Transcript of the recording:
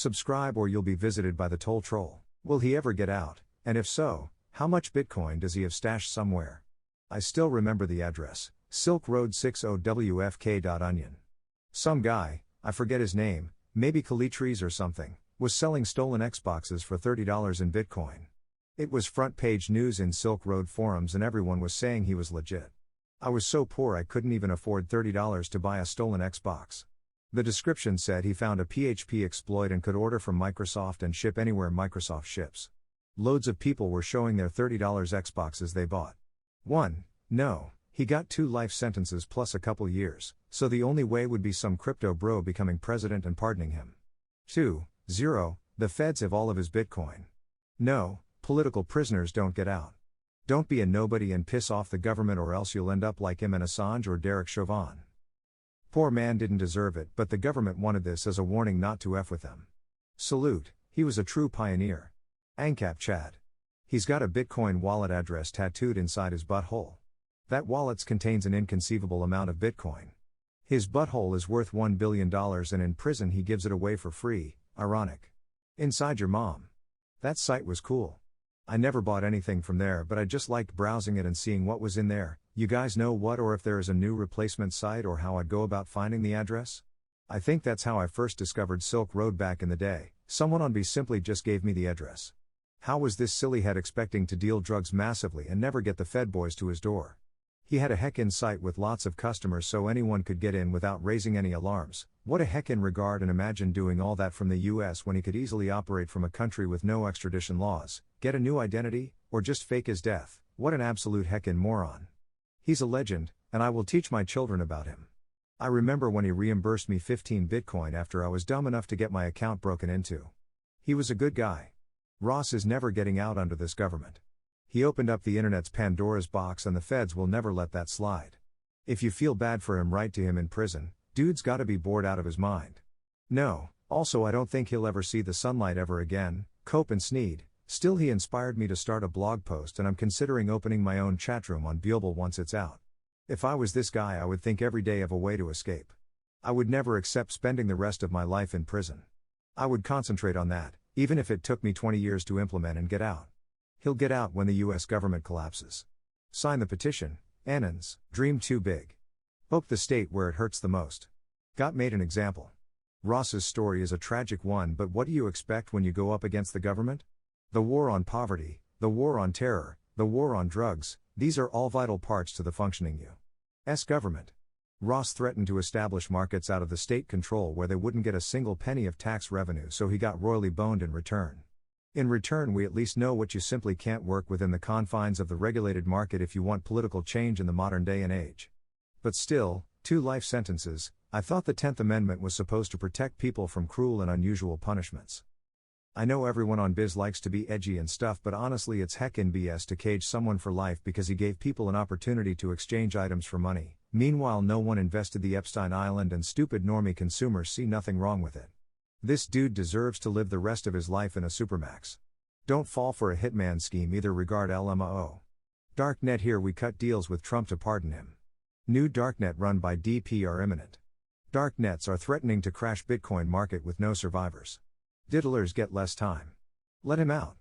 Subscribe or you'll be visited by the toll troll. Will he ever get out? And if so, how much Bitcoin does he have stashed somewhere? I still remember the address, Silk Road 60WFK.Onion. Some guy, I forget his name, maybe Kalitris or something, was selling stolen Xboxes for $30 in Bitcoin. It was front page news in Silk Road forums and everyone was saying he was legit. I was so poor I couldn't even afford $30 to buy a stolen Xbox. The description said he found a PHP exploit and could order from Microsoft and ship anywhere Microsoft ships. Loads of people were showing their $30 Xboxes they bought. 1. No, he got 2 life sentences plus a couple years, so the only way would be some crypto bro becoming president and pardoning him. 2. 0. The feds have all of his Bitcoin. No, political prisoners don't get out. Don't be a nobody and piss off the government or else you'll end up like him and Assange or Derek Chauvin. Poor man didn't deserve it, but the government wanted this as a warning not to F with them. Salute, he was a true pioneer. ANCAP Chad. He's got a Bitcoin wallet address tattooed inside his butthole. That wallet contains an inconceivable amount of Bitcoin. His butthole is worth $1 billion and in prison he gives it away for free, ironic. Inside your mom. That site was cool. I never bought anything from there, but I just liked browsing it and seeing what was in there. You guys know what, or if there is a new replacement site, or how I'd go about finding the address? I think that's how I first discovered Silk Road back in the day. Someone on B simply just gave me the address. How was this silly head expecting to deal drugs massively and never get the Fed boys to his door? He had a heckin' site with lots of customers so anyone could get in without raising any alarms. What a heckin' regard, and imagine doing all that from the US when he could easily operate from a country with no extradition laws, get a new identity, or just fake his death. What an absolute heckin' moron. He's a legend, and I will teach my children about him. I remember when he reimbursed me 15 Bitcoin after I was dumb enough to get my account broken into. He was a good guy. Ross is never getting out under this government. He opened up the internet's Pandora's box and the feds will never let that slide. If you feel bad for him, write to him in prison. Dude's gotta be bored out of his mind. No, also I don't think he'll ever see the sunlight ever again. Cope and Sneed. Still, he inspired me to start a blog post and I'm considering opening my own chatroom on Beelble once it's out. If I was this guy I would think every day of a way to escape. I would never accept spending the rest of my life in prison. I would concentrate on that, even if it took me 20 years to implement and get out. He'll get out when the US government collapses. Sign the petition, Annans, dream too big. Poke the state where it hurts the most. Got made an example. Ross's story is a tragic one, but what do you expect when you go up against the government? The war on poverty, the war on terror, the war on drugs, these are all vital parts to the functioning U.S. government. Ross threatened to establish markets out of the state control where they wouldn't get a single penny of tax revenue, so he got royally boned in return. In return, we at least know what you simply can't work within the confines of the regulated market if you want political change in the modern day and age. But still, 2 life sentences. I thought the 10th Amendment was supposed to protect people from cruel and unusual punishments. I know everyone on Biz likes to be edgy and stuff, but honestly it's heckin' BS to cage someone for life because he gave people an opportunity to exchange items for money. Meanwhile, no one invested the Epstein Island and stupid normie consumers see nothing wrong with it. This dude deserves to live the rest of his life in a supermax. Don't fall for a hitman scheme either. Regard LMAO. Darknet. Here we cut deals with Trump to pardon him. New darknet run by DP are imminent. Darknets are threatening to crash Bitcoin market with no survivors. Diddlers get less time. Let him out.